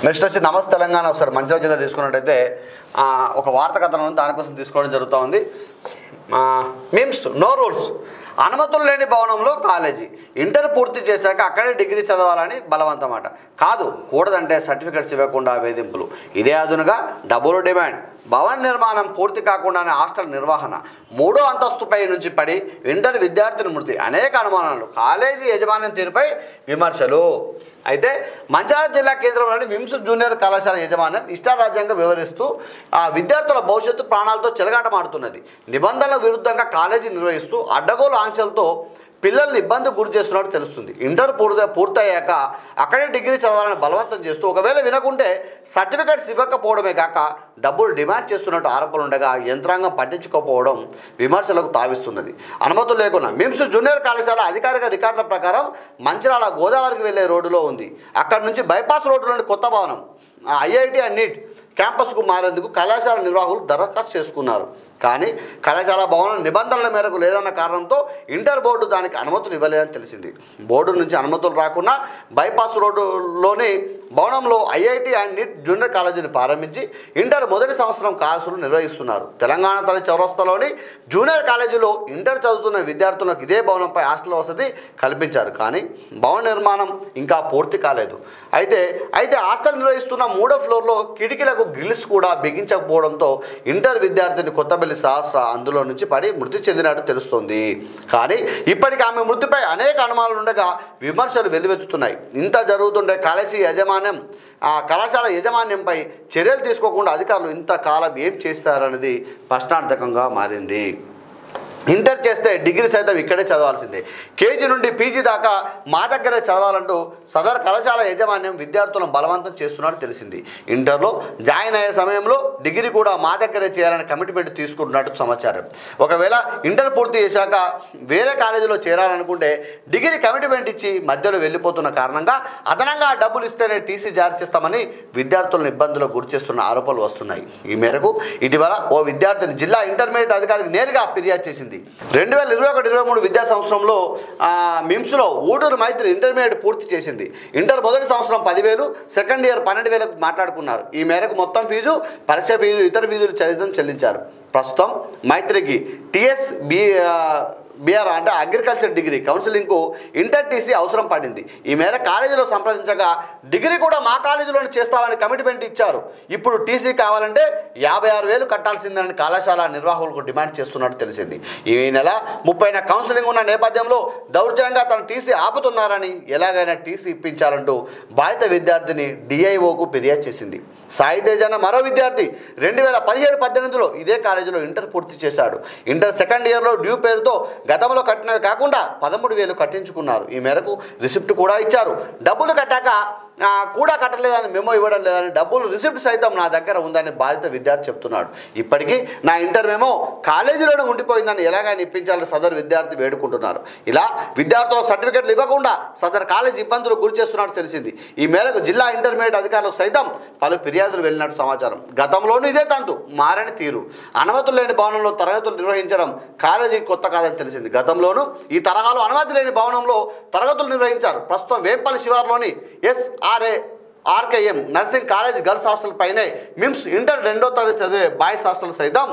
Next వచ్చి నమస్తే తెలంగాణ ఒకసారి మంచిర్యాల జిల్లా తీసుకున్నట్టయితే ఒక వార్త కథనం దానికోసం తీసుకోవడం జరుగుతూ ఉంది. మిమ్స్ నో రూల్స్, అనుమతులు లేని భవనంలో కాలేజీ, ఇంటర్ పూర్తి చేశాక అక్కడే డిగ్రీ చదవాలని బలవంతమాట. కాదు, కూడదంటే సర్టిఫికెట్స్ ఇవ్వకుండా వేధింపులు. ఇదే అదునుగా డబుల్ డిమాండ్. భవన నిర్మాణం పూర్తి కాకుండానే హాస్టల్ నిర్వహణ, 3వ అంతస్తుపై నుంచి పడి ఇంటర్ విద్యార్థిని మృతి. అనేక అనుమానాలు, కాలేజీ యజమాన్యం తీరుపై విమర్శలు. అయితే మంచిర్యాల జిల్లా కేంద్రంలోని మిమ్స్ జూనియర్ కళాశాల యజమాన్యం ఇష్టారాజ్యంగా వివరిస్తూ విద్యార్థుల భవిష్యత్తు ప్రాణాలతో చెలగాటమాడుతున్నది. నిబంధనల విరుద్ధంగా కాలేజీ నిర్వహిస్తూ అడ్డగోలు ఆంక్షలతో పిల్లల్ని ఇబ్బందికి గురి చేస్తున్నట్టు తెలుస్తుంది. ఇంటర్ పూర్తయ్యాక అక్కడే డిగ్రీ చదవాలని బలవంతం చేస్తూ ఒకవేళ వినకుంటే సర్టిఫికెట్స్ ఇవ్వకపోవడమే కాక డబ్బులు డిమాండ్ చేస్తున్నట్టు ఆరోపణలు ఉండగా యంత్రాంగం పట్టించుకోకపోవడం విమర్శలకు తావిస్తున్నది. అనుమతులు లేకుండా మిమ్స్ జూనియర్ కళాశాల అధికారిక రికార్డుల ప్రకారం మంచిర్యాల గోదావరికి వెళ్లే రోడ్డులో ఉంది. అక్కడి నుంచి బైపాస్ రోడ్డులోని కొత్త భవనం ఐఐటి అండ్ నీట్ క్యాంపస్కు మారేందుకు కళాశాల నిర్వాహకులు దరఖాస్తు చేసుకున్నారు. కానీ కళాశాల భవనం నిబంధనల మేరకు లేదన్న కారణంతో ఇంటర్ బోర్డు దానికి అనుమతులు ఇవ్వలేదని తెలిసింది. బోర్డు నుంచి అనుమతులు రాకుండా బైపాస్ రోడ్డులోని భవనంలో ఐఐటి అండ్ నీట్ జూనియర్ కాలేజీని ప్రారంభించి ఇంటర్ మొదటి సంవత్సరం క్లాసులు నిర్వహిస్తున్నారు. తెలంగాణ తల్లి చౌరస్తాలోని జూనియర్ కాలేజీలో ఇంటర్ చదువుతున్న విద్యార్థులకు ఇదే భవనంపై హాస్టల్ వసతి కల్పించారు. కానీ భవన నిర్మాణం ఇంకా పూర్తి కాలేదు. అయితే హాస్టల్ నిర్వహిస్తున్న 3వ ఫ్లోర్లో కిటికీలకు గ్రిల్స్ కూడా బిగించకపోవడంతో ఇంటర్ విద్యార్థిని కొత్తబెల్లి సహస్ర అందులో నుంచి పడి మృతి చెందినట్టు తెలుస్తోంది. కానీ ఇప్పటికీ ఆమె మృతిపై అనేక అనుమానాలు ఉండగా విమర్శలు వెల్లువెత్తుతున్నాయి. ఇంత జరుగుతుంటే కళాశాల యాజమాన్యంపై చర్యలు తీసుకోకుండా అధికారులు ఇంతకాలం ఏం చేస్తారనేది ప్రశ్నార్థకంగా మారింది. ఇంటర్ చేస్తే డిగ్రీ సైతం ఇక్కడే చదవాల్సిందే, కేజీ నుండి పీజీ దాకా మా దగ్గరే చదవాలంటూ సదర్ కళాశాల యాజమాన్యం విద్యార్థులను బలవంతం చేస్తున్నట్టు తెలిసింది. ఇంటర్లో జాయిన్ అయ్యే సమయంలో డిగ్రీ కూడా మా దగ్గరే చేయాలని కమిట్మెంట్ తీసుకుంటున్నట్టు సమాచారం. ఒకవేళ ఇంటర్ పూర్తి చేశాక వేరే కాలేజీలో చేరాలనుకుంటే డిగ్రీ కమిట్మెంట్ ఇచ్చి మధ్యలో వెళ్ళిపోతున్న కారణంగా అదనంగా డబ్బులు ఇస్తేనే టీసీ జారీ చేస్తామని విద్యార్థులను ఇబ్బందులకు గురిచేస్తున్న ఆరోపణలు వస్తున్నాయి. ఈ మేరకు ఇటీవల ఓ విద్యార్థిని జిల్లా ఇంటర్మీడియట్ అధికారికి నేరుగా ఫిర్యాదు చేసింది. 2021-23 విద్యా సంవత్సరంలో మిమ్స్లో ఊటూరు మైత్రి ఇంటర్మీడియట్ పూర్తి చేసింది. ఇంటర్ మొదటి సంవత్సరం 10,000, సెకండ్ ఇయర్ 12,000 మాట్లాడుకున్నారు. ఈ మేరకు మొత్తం ఫీజు, పరీక్ష ఫీజు, ఇతర ఫీజులు చెల్లించారు. ప్రస్తుతం మైత్రికి BR అంటే అగ్రికల్చర్ డిగ్రీ కౌన్సిలింగ్కు ఇంటర్ టీసీ అవసరం పడింది. ఈ మేర కాలేజీలో సంప్రదించగా డిగ్రీ కూడా మా కాలేజీలోనే చేస్తామని కమిట్మెంట్ ఇచ్చారు. ఇప్పుడు టీసీ కావాలంటే 56,000 కట్టాల్సిందని కళాశాల నిర్వాహకులకు డిమాండ్ చేస్తున్నట్టు తెలిసింది. ఈ నెల 30న కౌన్సిలింగ్ ఉన్న నేపథ్యంలో దౌర్జన్యంగా తన టీసీ ఆపుతున్నారని, ఎలాగైనా టీసీ ఇప్పించాలంటూ బాధిత విద్యార్థిని DIOకు ఫిర్యాదు చేసింది. సాయి తేజ్ అన్న మరో విద్యార్థి 2017-18లో ఇదే కాలేజీలో ఇంటర్ పూర్తి చేశాడు. ఇంటర్ సెకండ్ ఇయర్లో డ్యూ పేరుతో గతంలో కట్టినవి కాకుండా 13,000 కట్టించుకున్నారు. ఈ మేరకు రిసిప్ట్ కూడా ఇచ్చారు. డబ్బులు కట్టాక కూడా కట్టలేదని మెమో ఇవ్వడం లేదని, డబ్బులు రిసిప్ట్ సైతం నా దగ్గర ఉందని బాధిత విద్యార్థి చెప్తున్నాడు. ఇప్పటికీ నా ఇంటర్ మెమో కాలేజీలోనే ఉండిపోయిందని ఎలాగైనా ఇప్పించాలని సదరు విద్యార్థి వేడుకుంటున్నారు. ఇలా విద్యార్థులకు సర్టిఫికెట్లు ఇవ్వకుండా సదరు కాలేజీ ఇబ్బందులకు గురి చేస్తున్నట్టు తెలిసింది. ఈ మేరకు జిల్లా ఇంటర్మీడియట్ అధికారులకు సైతం పలు ఫిర్యాదులు వెళ్ళినట్టు సమాచారం. గతంలోనూ ఇదే తంతు, మారని తీరు. అనుమతులు లేని భవనంలో తరగతులు నిర్వహించడం కాలేజీకి కొత్త కాదని తెలిసింది. గతంలోనూ ఈ తరహాలో అనుమతి లేని భవనంలో తరగతులు నిర్వహించారు. ప్రస్తుతం వేంపల్లి శివార్లోని RKM nursing college girls hostel పైనే మిమ్స్ ఇంటర్ 2వ తరగతి చదివే బాయ్స్ హాస్టల్ సైతం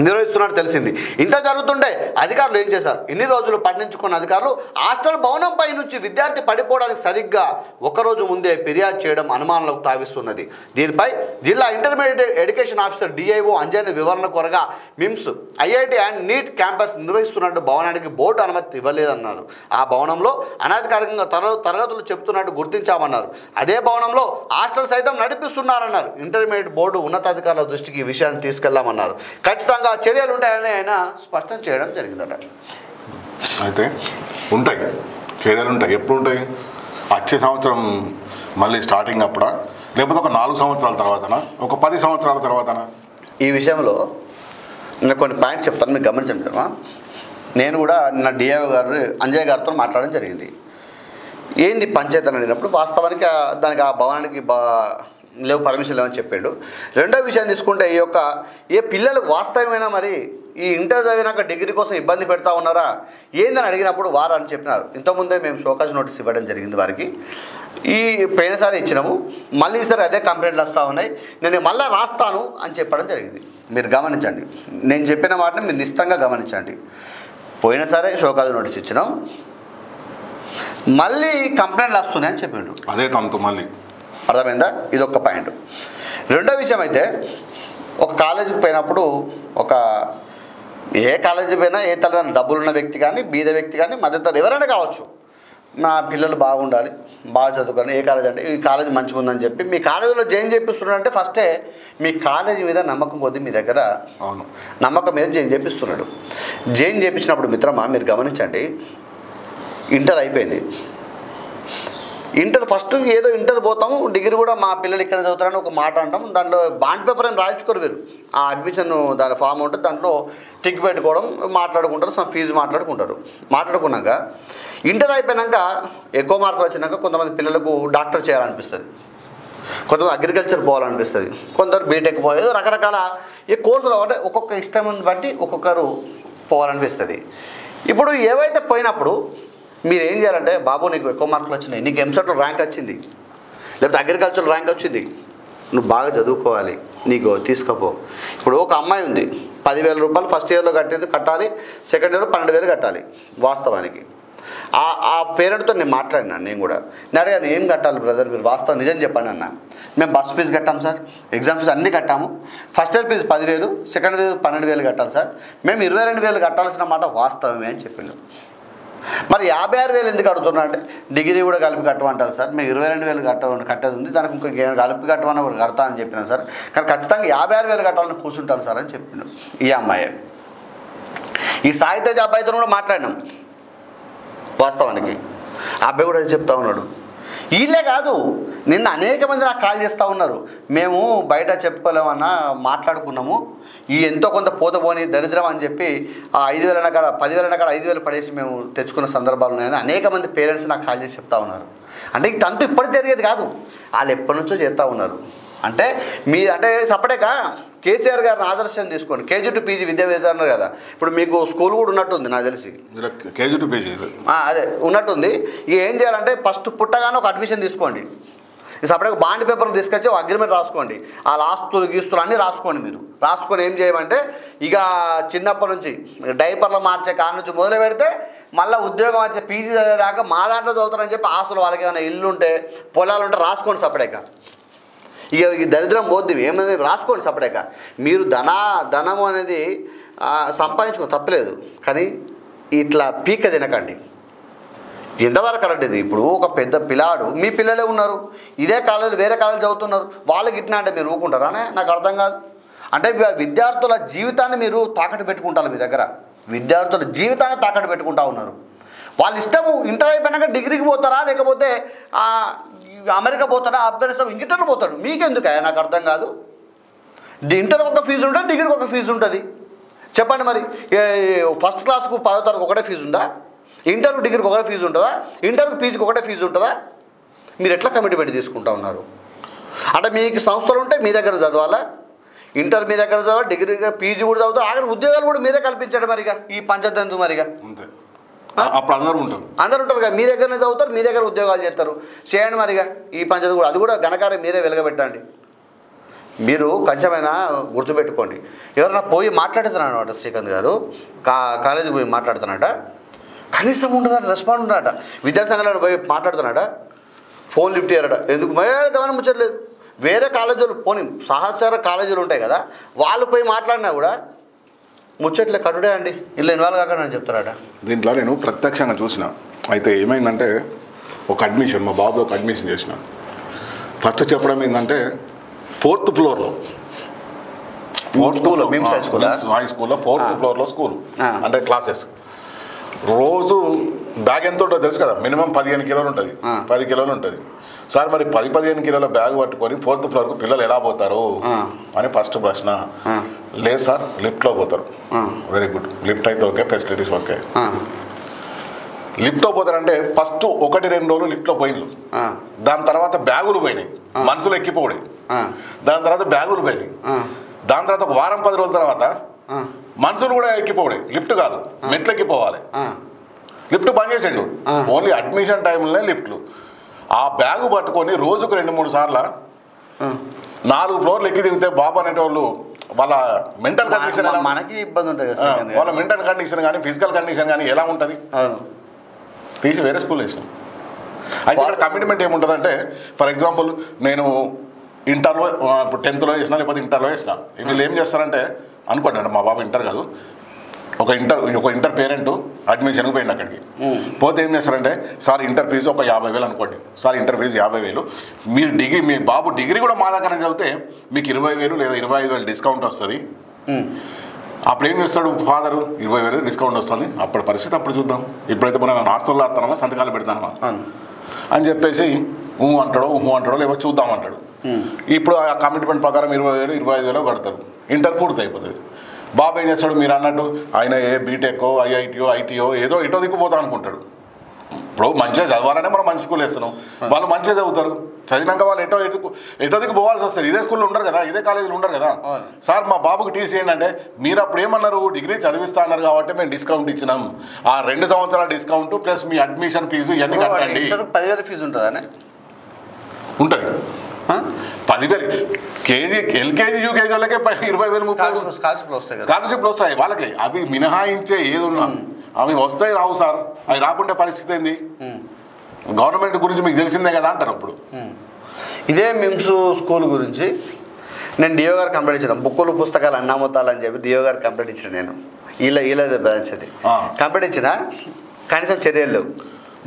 నిర్వహిస్తున్నట్టు తెలిసింది. ఇంత జరుగుతుంటే అధికారులు ఏం చేశారు? ఇన్ని రోజులు పట్టించుకున్న అధికారులు హాస్టల్ భవనంపై నుంచి విద్యార్థి పడిపోవడానికి సరిగ్గా ఒకరోజు ముందే ఫిర్యాదు చేయడం అనుమానాలకు తావిస్తున్నది. దీనిపై జిల్లా intermediate education officer DIO Anjan వివరణ కోరగా MIMS IIT and neat campus నిర్వహిస్తున్నట్టు భవనానికి బోర్డు అనుమతి ఇవ్వలేదన్నారు. ఆ భవనంలో అనధికారికంగా తరగతులు చెబుతున్నట్టు గుర్తించామన్నారు. అదే భవనంలో హాస్టల్ సైతం నడిపిస్తున్నారన్నారు. ఇంటర్మీడియట్ బోర్డు ఉన్నతాధికారుల దృష్టికి ఈ విషయాన్ని తీసుకెళ్లామన్నారు. ఖచ్చితంగా చర్యలు ఉంటాయని ఆయన స్పష్టం చేయడం జరిగిందట. అయితే ఉంటాయి చర్యలు, ఉంటాయి. ఎప్పుడు ఉంటాయి? వచ్చే సంవత్సరం మళ్ళీ స్టార్టింగ్ అప్పుడా, లేకపోతే ఒక 4 సంవత్సరాల తర్వాతనా, ఒక 10 సంవత్సరాల తర్వాతనా? ఈ విషయంలో నేను కొన్ని పాయింట్స్ చెప్తాను, మీకు గమనించండి కదా. నేను కూడా నిన్న DIO గారు అంజయ్ గారితో మాట్లాడడం జరిగింది. ఏంది పంచాయతీ అని అడిగినప్పుడు వాస్తవానికి దానికి ఆ భవనానికి లేవు, పర్మిషన్ లేవని చెప్పాడు. రెండో విషయం తీసుకుంటే ఏ పిల్లలకు వాస్తవమైనా మరి ఈ ఇంటర్ చదివినాక డిగ్రీ కోసం ఇబ్బంది పెడతా ఉన్నారా ఏందని అడిగినప్పుడు వారు అని చెప్పినారు. ఇంతకుముందే మేము షోకాజ్ నోటీస్ ఇవ్వడం జరిగింది వారికి. ఈ పోయినసారి ఇచ్చినాము, మళ్ళీ ఈసారి అదే కంప్లైంట్లు వస్తూ ఉన్నాయి, నేను మళ్ళీ రాస్తాను అని చెప్పడం జరిగింది. మీరు గమనించండి, నేను చెప్పిన వాటిని మీరు నిశ్చితంగా గమనించండి. పోయినసారి షోకాజ్ నోటీస్ ఇచ్చినాం, మళ్ళీ కంప్లైంట్లు వస్తున్నాయి అని చెప్పిండు. అదే తమతో మళ్ళీ అర్థమైందా? ఇది ఒక పాయింట్. రెండో విషయం అయితే, ఒక కాలేజీకి పోయినప్పుడు ఏ కాలేజీ పోయినా ఏ తల్లి డబ్బులున్న వ్యక్తి కానీ బీద వ్యక్తి కానీ మధ్యతరగతి ఎవరైనా కావచ్చు, నా పిల్లలు బాగుండాలి, బాగా చదువుకోవాలి, ఏ కాలేజ్ అంటే ఈ కాలేజ్ మంచిగా ఉందని చెప్పి మీ కాలేజీలో జాయిన్ చేపిస్తున్నాడంటే ఫస్టే మీ కాలేజీ మీద నమ్మకం కొద్ది మీ దగ్గర నమ్మకం మీద జాయిన్ చేపిస్తున్నాడు. జాయిన్ చేయించినప్పుడు మిత్రమా మీరు గమనించండి, ఇంటర్ అయిపోయింది, ఇంటర్ ఫస్ట్ ఏదో ఇంటర్ పోతాము, డిగ్రీ కూడా మా పిల్లలు ఇక్కడ చదువుతారని ఒక మాట అంటాం, దాంట్లో బాండ్ పేపర్ అని రాయించుకోరు వేరు, ఆ అడ్మిషన్ దాని ఫామ్ ఉంటుంది, దాంట్లో టిక్ పెట్టుకోవడం, మాట్లాడుకుంటారు, సమ్ ఫీజు మాట్లాడుకున్నాక ఇంటర్ అయిపోయినాక ఎక్కువ మార్కులు వచ్చినాక కొంతమంది పిల్లలకు డాక్టర్ చేయాలనిపిస్తుంది, కొంతమంది అగ్రికల్చర్ పోవాలనిపిస్తుంది, కొందరు బీటెక్ పోవాలి, ఏదో రకరకాల ఈ కోర్సులు అంటే ఒక్కొక్క ఇష్టం బట్టి ఒక్కొక్కరు పోవాలనిపిస్తుంది. ఇప్పుడు ఏవైతే పోయినప్పుడు మీరు ఏం చేయాలంటే, బాబు నీకు ఎక్కువ మార్కులు వచ్చినాయి, నీకు ఎంసెట్లో ర్యాంక్ వచ్చింది, లేకపోతే అగ్రికల్చర్ ర్యాంక్ వచ్చింది, నువ్వు బాగా చదువుకోవాలి, నీకు తీసుకపో. ఇప్పుడు ఒక అమ్మాయి ఉంది, 10,000 రూపాయలు ఫస్ట్ ఇయర్లో కట్టాలి, సెకండ్ ఇయర్లో 12,000 కట్టాలి. వాస్తవానికి ఆ పేరెంట్తో నేను మాట్లాడినాను, నేను కూడా నేను అడిగాను, ఏం కట్టాలి బ్రదర్ మీరు వాస్తవం నిజం చెప్పండి అన్న. మేము బస్ ఫీజు కట్టాము సార్, ఎగ్జామ్ ఫీజు అన్నీ కట్టాము, first year fee 10,000, second fee 12,000 కట్టాలి సార్, మేము 22,000 కట్టాల్సిన మాట వాస్తవమే అని చెప్పిండు. మరి 56,000 ఎందుకు అడుగుతున్నా అంటే, డిగ్రీ కూడా కలిపి కట్టమంటారు సార్, మేము 22,000 కట్టేది ఉంది, దానికి ఇంకొక కలిపి కట్టమని కూడా కడతా అని చెప్పినాను సార్, కానీ ఖచ్చితంగా 56,000 కట్టాలని కూర్చుంటాను సార్ అని చెప్పిండు ఈ అమ్మాయి. ఈ సాహిత్య అబ్బాయితో కూడా మాట్లాడినాం, వాస్తవానికి ఆ అబ్బాయి కూడా చెప్తా ఉన్నాడు. వీళ్ళే కాదు, నిన్న అనేక మంది నాకు కాల్ చేస్తూ ఉన్నారు, మేము బయట చెప్పుకోలేమన్నా మాట్లాడుకున్నాము, ఈ ఎంతో కొంత పోతపోని దరిద్రం అని చెప్పి ఆ 5,000 కాడ 10,000 కాడ 5,000 పడేసి మేము తెచ్చుకున్న సందర్భాలు ఉన్నాయని అనేక మంది పేరెంట్స్ నాకు కాల్ చేసి చెప్తా ఉన్నారు. అంటే ఈ తంతు ఇప్పటి జరిగేది కాదు, వాళ్ళు ఎప్పటి నుంచో చేస్తూ ఉన్నారు. అంటే సపరేట్గా కేసీఆర్ గారిని ఆదర్శం తీసుకోండి, కేజీ టు పీజీ విద్యా విధానం కదా, ఇప్పుడు మీకు స్కూల్ కూడా ఉన్నట్టుంది నాకు తెలిసి, కేజీ టు పీజీ అదే ఉన్నట్టుంది. ఇక ఏం చేయాలంటే ఫస్ట్ పుట్టగానే ఒక అడ్మిషన్ తీసుకోండి, సపరేట్గా బాండ్ పేపర్లు తీసుకొచ్చి ఒక అగ్రిమెంట్ రాసుకోండి, ఆ ఆస్తులు గీస్తులు అన్నీ రాసుకోండి. మీరు రాసుకొని ఏం చేయమంటే, ఇక చిన్నప్పటి నుంచి డైపర్లు మార్చే కాడ నుంచి మొదలు పెడితే మళ్ళీ ఉద్యోగం వచ్చే పీజీ చదివేదాకా మా దాంట్లో చదువుతారని చెప్పి ఆస్తులు వాళ్ళకి ఏమైనా ఇల్లు ఉంటే పొలాలు ఉంటే రాసుకోండి సపరేట్గా. ఇక ఈ దరిద్రం పోద్ది ఏమైనా రాసుకోండి సపరేట్గా. మీరు ధనము అనేది సంపాదించుకో తప్పలేదు, కానీ ఇట్లా పీక తినకండి. ఎంతవరకు కరెక్ట్ ఇది? ఇప్పుడు ఒక పెద్ద పిల్లాడు, మీ పిల్లలే ఉన్నారు, ఇదే కాలేజీ వేరే కాలేజీ చదువుతున్నారు, వాళ్ళకి ఇట్లా అంటే మీరు ఊరుకుంటారా? నాకు అర్థం కాదు. అంటే విద్యార్థుల జీవితాన్ని మీరు తాకట్టు పెట్టుకుంటారు, మీ దగ్గర విద్యార్థుల జీవితాన్ని తాకట్టు పెట్టుకుంటా ఉన్నారు. వాళ్ళ ఇష్టము, ఇంటర్ అయిపోయినాక డిగ్రీకి పోతారా, లేకపోతే అమెరికా పోతాడా, ఆఫ్ఘనిస్తాన్ ఇంటర్ పోతాడు, మీకెందుకు? నాకు అర్థం కాదు. ఇంటర్కి ఒక ఫీజు ఉంటుంది, డిగ్రీకి ఒక ఫీజు ఉంటుంది. చెప్పండి మరి, ఫస్ట్ క్లాస్కు 10వ తరగతి ఒకటే ఫీజు ఉందా? ఇంటర్కు డిగ్రీకి ఒకటే ఫీజు ఉంటుందా? ఇంటర్కు పీజీకి ఒకటే ఫీజు ఉంటుందా? మీరు ఎట్లా కమిట్మెంట్ తీసుకుంటా ఉన్నారు? అంటే మీకు సంస్థలు ఉంటే మీ దగ్గర చదవాలా, ఇంటర్ మీ దగ్గర చదవాలి, డిగ్రీ పీజీ కూడా చదువుతారు, ఆఖరి ఉద్యోగాలు కూడా మీరే కల్పించండి. మరిగా ఈ పంచదంతు మరిగా అప్పుడు అందరూ ఉంటారు కదా, మీ దగ్గరనే చదువుతారు, మీ దగ్గర ఉద్యోగాలు చేస్తారు, చేయండి మరిగా ఈ పంచది కూడా. అది కూడా ఘనకార్యం మీరే వెలగబెట్టండి. మీరు కొంచెమైనా గుర్తుపెట్టుకోండి. ఎవరైనా పోయి మాట్లాడుతున్నాడు శ్రీకాంత్ గారు, కాలేజీకి పోయి మాట్లాడుతున్నాడ, కనీసం ఉండదట, రెస్పాండ్ ఉండదట. విద్యాసంఘాలను పోయి మాట్లాడుతున్నాడా, ఫోన్ లిఫ్ట్ చేయరట. ఎందుకు గమనం ముచ్చట్లేదు. వేరే కాలేజీలు పోనీ సహచార కాలేజీలు ఉంటాయి కదా, వాళ్ళు పోయి మాట్లాడినా కూడా ముచ్చట్లే కట్టుడే అండి, ఇలా ఇన్వాల్వ్ కాకుండా అని చెప్తారట. దీంట్లో నేను ప్రత్యక్షంగా చూసిన. అయితే ఏమైందంటే, ఒక అడ్మిషన్ మా బాబు ఒక అడ్మిషన్ చేసిన. ఫస్ట్ చెప్పడం ఏంటంటే 4th ఫ్లోర్లో హై స్కూల్లో 4th ఫ్లోర్లో స్కూల్ అంటే క్లాసెస్. రోజు బ్యాగ్ ఎంత ఉంటుందో తెలుసు కదా, మినిమం 15 కిలోలు ఉంటుంది, 10 కిలోలు ఉంటుంది. సార్ మరి 10-15 కిలోల బ్యాగ్ పట్టుకొని 4th ఫ్లోర్కు పిల్లలు ఎలా పోతారు అని ఫస్ట్ ప్రశ్న. లేదు సార్, లిఫ్ట్లో పోతారు. వెరీ గుడ్, లిఫ్ట్ అయితే ఓకే, ఫెసిలిటీస్ ఓకే. లిఫ్ట్లో పోతారంటే ఫస్ట్ 1-2 రోజులు లిఫ్ట్లో పోయినారు, దాని తర్వాత బ్యాగులు పోయినాయి, మనుషులు ఎక్కిపోయి, దాని తర్వాత బ్యాగులు పోయినాయి, దాని తర్వాత ఒక వారం 10 రోజుల తర్వాత మనుషులు కూడా ఎక్కిపోయి, లిఫ్ట్ కాదు మెట్లు ఎక్కిపోవాలి. లిఫ్ట్ బంద్ చేసిండు, ఓన్లీ అడ్మిషన్ టైంలోనే లిఫ్ట్లు. ఆ బ్యాగు పట్టుకొని రోజుకు 2-3 సార్లు 4 ఫ్లోర్లు ఎక్కి దిగితే బాబు అనేటోళ్ళు వాళ్ళ మెంటల్ కండిషన్ మనకి ఇబ్బంది ఉంటుంది వాళ్ళ మెంటల్ కండిషన్ కానీ ఫిజికల్ కండిషన్ కానీ ఎలా ఉంటుంది తీసి వేరే స్కూల్ వేసినాం. అయితే ఇక్కడ కమిట్మెంట్ ఏముంటుందంటే ఫర్ ఎగ్జాంపుల్ నేను ఇంటర్లో ఇప్పుడు 10th వేసినా లేకపోతే ఇంటర్లో వేసినా వీళ్ళు ఏం చేస్తారంటే అనుకోండి మా బాబు ఇంటర్ కాదు ఒక ఇంటర్ పేరెంట్ అడ్మిషన్కి పోయింది అక్కడికి పోతే ఏం చేస్తారంటే సార్ ఇంటర్ ఫీజు ఒక 50,000 అనుకోండి సార్ ఇంటర్ ఫీజు 50,000 మీరు మీ బాబు డిగ్రీ కూడా మా దగ్గర చదివితే మీకు 20,000 లేదా 25,000 డిస్కౌంట్ వస్తుంది. అప్పుడు ఏం చేస్తాడు ఫాదరు 20,000 డిస్కౌంట్ వస్తుంది అప్పుడు పరిస్థితి అప్పుడు చూద్దాం ఇప్పుడైతే మనం హాస్టల్లో వస్తామా సంతకాలు పెడతామా అని చెప్పేసి అంటాడో లేకపోతే చూద్దాం అంటాడు. ఇప్పుడు ఆ కమిట్మెంట్ ప్రకారం 20,000 25,000 కడతారు ఇంటర్ పూర్తి అయిపోతుంది. బాబు ఏం చేస్తాడు మీరు అన్నట్టు ఆయన బీటెక్కో ఐటీఓ ఏదో ఇటో దిక్కుపోతా అనుకుంటాడు. ఇప్పుడు మంచిగా చదవాలనే మనం మంచి స్కూల్ వేస్తున్నాం వాళ్ళు మంచిగా చదువుతారు చదివినాక వాళ్ళు ఎటో దిక్కు పోవాల్సి వస్తుంది. ఇదే స్కూల్లో ఉండరు కదా ఇదే కాలేజీలో ఉండరు కదా. సార్ మా బాబుకి టీసీ ఏంటంటే మీరు అప్పుడు ఏమన్నారు డిగ్రీ చదివిస్తా అన్నారు కాబట్టి మేము డిస్కౌంట్ ఇచ్చినాం ఆ 2 సంవత్సరాల డిస్కౌంట్ ప్లస్ మీ అడ్మిషన్ ఫీజు ఇవన్నీ కట్టండి. 10,000 ఫీజు ఉంటుందా? ఉంటుంది 10,000 కేజీ ఎల్కేజీ యూకేజీ వాళ్ళకే 20,000 స్కాలర్షిప్లు వస్తాయి వాళ్ళకి. అవి మినహాయించే ఏది ఉన్నా అవి వస్తాయి రావు సార్ అవి రాకుంటే పరిస్థితి ఏంది గవర్నమెంట్ గురించి మీకు తెలిసిందే కదా అంటారు. అప్పుడు ఇదే మిమ్స్ స్కూల్ గురించి నేను డిఓ గారు కంప్లైంట్ ఇచ్చిన బుక్కులు పుస్తకాలు అన్నామొత్తాలని చెప్పి డిఓ గారు కంప్లైంట్ ఇచ్చిన నేను వీళ్ళ బ్రాంచ్ అది కంప్లైంట్ ఇచ్చిన కనీసం చర్యలు లేవు.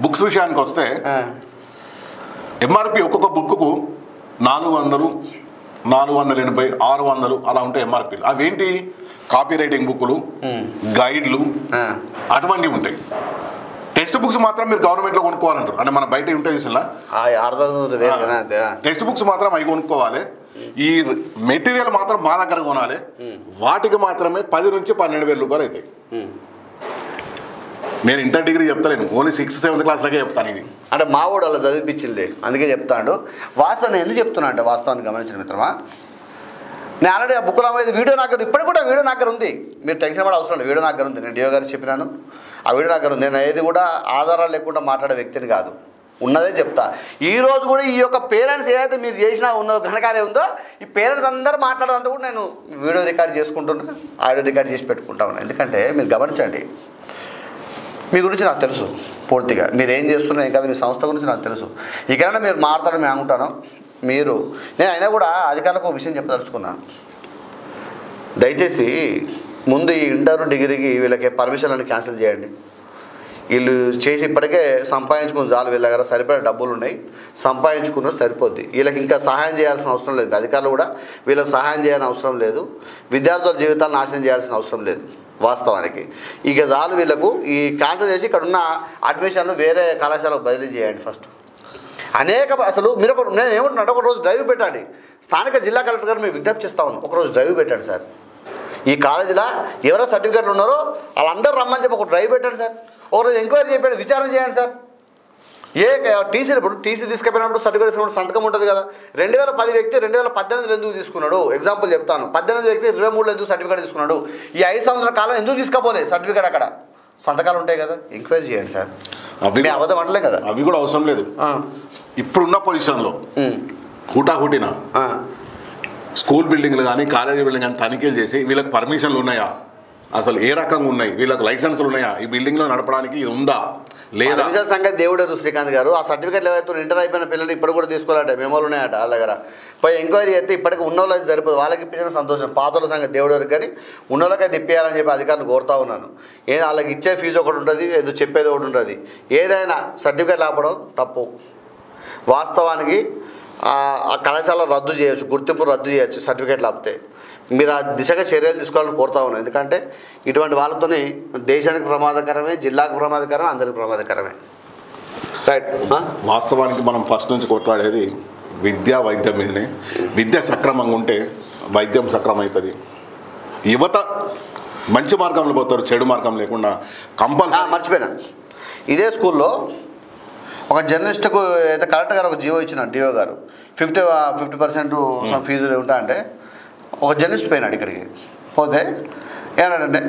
బుక్స్ విషయానికి వస్తే ఎంఆర్పి ఒక్కొక్క బుక్కు 400, 480, 600 అలా ఉంటాయి ఎంఆర్పీలు. అవేంటి కాపీ రైటింగ్ బుక్కులు గైడ్లు అటువంటివి ఉంటాయి. టెక్స్ట్ బుక్స్ మాత్రం మీరు గవర్నమెంట్లో కొనుక్కోవాలంటారు అంటే మన బయట ఉంటాయి చూసినా టెక్స్ట్ బుక్స్ మాత్రం అవి కొనుక్కోవాలి. ఈ మెటీరియల్ మాత్రం మా దగ్గర కొనాలి. వాటికి మాత్రమే 10 నుంచి 12,000 రూపాయలు అవుతాయి. నేను ఇంటర్ డిగ్రీ చెప్తలేను ఓన్లీ 6th 7th క్లాస్లకే చెప్తాను. ఇది అంటే మా వాడు అలా చదివిపించింది అందుకే చెప్తాడు. వాస్తవం నేను ఎందుకు చెప్తున్నా అంటే వాస్తవాన్ని గమనించిన మిత్రమా నేను ఆల్రెడీ ఆ బుక్లో అమ్మేది వీడియో నాకు ఇప్పటికి కూడా వీడియో నాకు ఉంది. మీరు టెన్షన్ పడే అవసరం లేదు వీడియో నాకు ఉంది. నేను డిఓ గారు చెప్పినాను ఆ వీడియో నాకు ఉంది. నేను ఏది కూడా ఆధారాలు లేకుండా మాట్లాడే వ్యక్తిని కాదు ఉన్నదే చెప్తా. ఈరోజు కూడా ఈ యొక్క పేరెంట్స్ ఏదైతే మీరు చేసినా ఉందో ఘనకార్యం ఉందో ఈ పేరెంట్స్ అందరూ మాట్లాడాలంటే కూడా నేను వీడియో రికార్డ్ చేసుకుంటున్నా ఆడియో రికార్డ్ చేసి పెట్టుకుంటా ఉన్నాను. ఎందుకంటే మీరు గమనించండి మీ గురించి నాకు తెలుసు పూర్తిగా మీరు ఏం చేస్తున్నా ఏం కాదు మీ సంస్థ గురించి నాకు తెలుసు. ఇకైనా మీరు మాట్లాడని మేము అనుకుంటాను మీరు నేను అయినా కూడా అధికారులకు ఒక విషయం చెప్పదలుచుకున్నాను. దయచేసి ముందు ఈ ఇంటర్ డిగ్రీకి వీళ్ళకి పర్మిషన్ అని క్యాన్సిల్ చేయండి. వీళ్ళు చేసి ఇప్పటికే సంపాదించుకుని చాలు వీళ్ళ దగ్గర సరిపడే డబ్బులు ఉన్నాయి సంపాదించుకున్న సరిపోద్ది. వీళ్ళకి ఇంకా సహాయం చేయాల్సిన అవసరం లేదు. అధికారులు కూడా వీళ్ళకి సహాయం చేయాల్సిన అవసరం లేదు. విద్యార్థుల జీవితాలను నాశనం చేయాల్సిన అవసరం లేదు. వాస్తవానికి ఇక చాలు వీళ్ళకు ఈ క్యాన్సిల్ చేసి ఇక్కడ ఉన్న అడ్మిషన్లు వేరే కళాశాలకు బదిలీ చేయండి. ఫస్ట్ అసలు మీరు నేను ఏమంటున్నా ఒక రోజు డ్రైవ్ పెట్టండి. స్థానిక జిల్లా కలెక్టర్ గారు మేము విజ్ఞప్తి చేస్తా ఉన్నాం ఒకరోజు డ్రైవ్ పెట్టండి సార్. ఈ కాలేజీలో ఎవరో సర్టిఫికేట్లు ఉన్నారో వాళ్ళందరూ రమ్మని చెప్పి ఒక డ్రైవ్ పెట్టండి సార్. ఒకరోజు ఎంక్వైరీ చేయండి విచారణ చేయండి సార్. టీసీలు ఇప్పుడు టీసీ తీసుకుపోయినప్పుడు సర్టిఫికేట్ తీసుకున్నప్పుడు సంతకం ఉంటుంది కదా. 2010 వ్యక్తి 2018 ఎందుకు తీసుకున్నాడు ఎగ్జాంపుల్ చెప్తాను. 18 వ్యక్తి 23 ఎందుకు సర్టిఫికేట్ తీసుకున్నాడు ఈ 5 సంవత్సరాల కాలం ఎందుకు తీసుకోపోలేదు సర్టిఫికేట్ అక్కడ సంతకాలు ఉంటాయి కదా ఎంక్వైరీ చేయండి సార్. అబద్ధం అంటలే కదా అవి కూడా అవసరం లేదు. ఇప్పుడున్న పొజిషన్లో హుటాహుటిన స్కూల్ బిల్డింగ్లు కానీ కాలేజీ బిల్డింగ్ కానీ తనిఖీలు చేసి వీళ్ళకి పర్మిషన్లు ఉన్నాయా అసలు ఏ రకంగా ఉన్నాయి వీళ్ళకి లైసెన్సులు ఉన్నాయా ఈ బిల్డింగ్లో నడపడానికి ఇది ఉందా లేదా సంగతి దేవుడు శ్రీకాంత్ గారు ఆ సర్టిఫికేట్లు ఏవైతే ఇంటర్ అయిపోయిన పిల్లలు ఇప్పుడు కూడా తీసుకోవాలంటే మెమోలు ఉన్నాయట వాళ్ళ దగ్గర పోయి ఎంక్వైరీ చేస్తే ఇప్పటికి ఉన్నోళ్ళకి సరిపోదు వాళ్ళకి ఇప్పించిన సంతోషం పాతల సంగతి దేవుడు కానీ ఉన్నోళ్ళకైతే ఇప్పించాలని చెప్పి అధికారులు కోరుతా ఉన్నాను. ఏదో వాళ్ళకి ఇచ్చే ఫీజు ఒకటి ఉంటుంది ఏదో చెప్పేది ఒకటి ఉంటుంది. ఏదైనా సర్టిఫికేట్ ఆపడం తప్పు. వాస్తవానికి ఆ కళాశాల రద్దు చేయొచ్చు గుర్తింపు రద్దు చేయొచ్చు సర్టిఫికేట్లు ఆపితే మీరు ఆ దిశగా చర్యలు తీసుకోవాలని కోరుతా ఉన్నాను. ఎందుకంటే ఇటువంటి వాళ్ళతోని దేశానికి ప్రమాదకరమే జిల్లాకు ప్రమాదకరమే అందరికి ప్రమాదకరమే. రైట్ వాస్తవానికి మనం ఫస్ట్ నుంచి కొట్లాడేది విద్య వైద్యం మీదనే. విద్య సక్రమంగా ఉంటే వైద్యం సక్రమవుతుంది. యువత మంచి మార్గంలో పోతారు చెడు మార్గం లేకుండా కంపల్సరీ. మర్చిపోయినా ఇదే స్కూల్లో ఒక జర్నలిస్ట్కు అయితే కలెక్టర్ గారు ఒక జీవో ఇచ్చిన డిఓ గారు 50% ఫీజులు ఉంటా అంటే ఒక జర్నలిస్ట్ పోయినాడు ఇక్కడికి పోతే ఏమంటే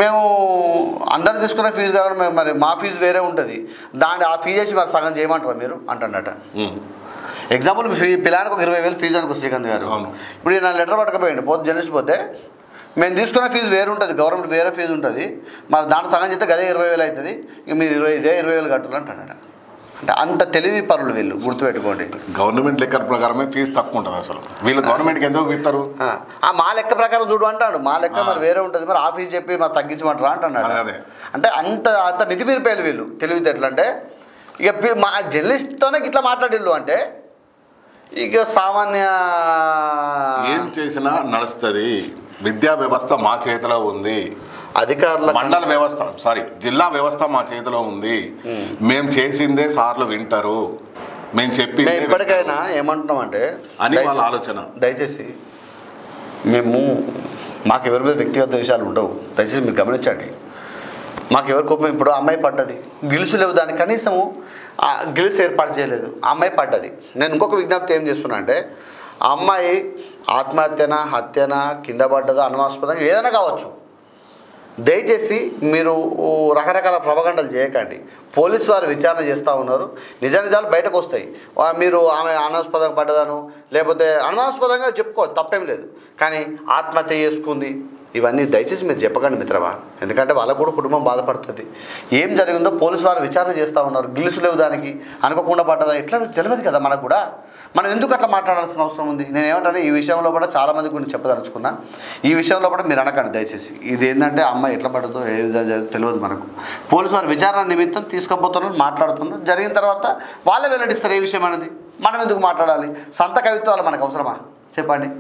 మేము అందరు తీసుకునే ఫీజు కాకుండా మరి మా ఫీజు వేరే ఉంటుంది, దాన్ని ఆ ఫీజు వేసి మరి సగం చేయమంటారా మీరు అంటున్నట. ఎగ్జాంపుల్ పిల్లానికి ఒక 20,000 ఫీజు అనుకో శ్రీకాంత్ గారు. ఇప్పుడు నా లెటర్ పట్టకపోయింది జర్నలిస్ట్ పోతే మేము తీసుకున్న ఫీజు వేరు ఉంటుంది, గవర్నమెంట్ వేరే ఫీజు ఉంటుంది, మరి దాంట్లో సగం చేస్తే గదే 20,000 అవుతుంది, ఇక మీరు 20,000 కట్టాలి అంటున్నాడు. అంటే అంత తెలివి పరులు వీళ్ళు, గుర్తుపెట్టుకోండి. గవర్నమెంట్ లెక్కల ప్రకారమే ఫీజు తక్కువ ఉంటుంది. అసలు వీళ్ళు గవర్నమెంట్కి ఎందుకు ఇస్తారు? మా లెక్క ప్రకారం చూడు అంటాడు, మా లెక్క మరి వేరే ఉంటుంది, మరి ఆ ఫీజు చెప్పి మరి తగ్గించమంటారా అంటున్నాడు. అంటే అంత మితిమీరిపోయారు వీళ్ళు తెలివితేటలు. అంటే ఇక మా జర్నలిస్ట్తోనే ఇట్లా మాట్లాడిల్లు అంటే ఇక సామాన్య ఏం చేసినా నడుస్తుంది. విద్యా వ్యవస్థ మా చేతిలో ఉంది, అధికారుల మండల వ్యవస్థ జిల్లా వ్యవస్థ మా చేతిలో ఉంది. మేము చేసిందే సార్లు వింటారు, మేము చెప్పి ఇప్పటికైనా ఏమంటున్నామంటే అని వాళ్ళ ఆలోచన. దయచేసి మాకు ఎవరి మీద వ్యక్తిగత విషయాలు ఉండవు, దయచేసి మీరు గమనించండి. మాకు ఎవరి కోపం, ఇప్పుడు అమ్మాయి పడ్డది, గిలుసు లేవు, దానికి కనీసము గిలుసు ఏర్పాటు చేయలేదు, ఆ అమ్మాయి పడ్డది. నేను ఇంకొక విజ్ఞప్తి ఏం చేస్తున్నా అంటే, ఆ అమ్మాయి ఆత్మహత్యనా హత్యనా కింద పడ్డదా అనుమానాస్పదంగా ఏదైనా కావచ్చు, దయచేసి మీరు రకరకాల ప్రపగండలు చేయకండి. పోలీసు వారు విచారణ చేస్తూ ఉన్నారు, నిజాలు బయటకు వస్తాయి. మీరు ఆమె అనుమానాస్పదంగా పడ్డదాను లేకపోతే అనుమానాస్పదంగా చెప్పుకోవచ్చు, తప్పేం లేదు. కానీ ఆత్మహత్య చేసుకుంది ఇవన్నీ దయచేసి మీరు చెప్పకండి మిత్రమా, ఎందుకంటే వాళ్ళకు కూడా కుటుంబం బాధపడుతుంది. ఏం జరిగిందో పోలీసు వారు విచారణ చేస్తూ ఉన్నారు, గిలుసు లేవు దానికి, అనుకోకుండా పడ్డదా ఎట్లా తెలియదు కదా మనకు కూడా. మనం ఎందుకు అట్లా మాట్లాడాల్సిన అవసరం ఉంది? నేను ఏమంటాను, ఈ విషయంలో కూడా చాలామంది కొన్ని చెప్పదలుచుకున్నా, ఈ విషయంలో కూడా మీరు అనకండి దయచేసి. ఇది ఏంటంటే అమ్మాయి ఎట్లా పడుతుందో ఏ విధంగా తెలియదు మనకు. పోలీసు వారు విచారణ నిమిత్తం తీసుకుపోతున్నారు, మాట్లాడుతున్నారు, జరిగిన తర్వాత వాళ్ళే వెల్లడిస్తారు ఏ విషయం అనేది. మనం ఎందుకు మాట్లాడాలి? సంత కవిత్వాలు మనకు అవసరమా చెప్పండి?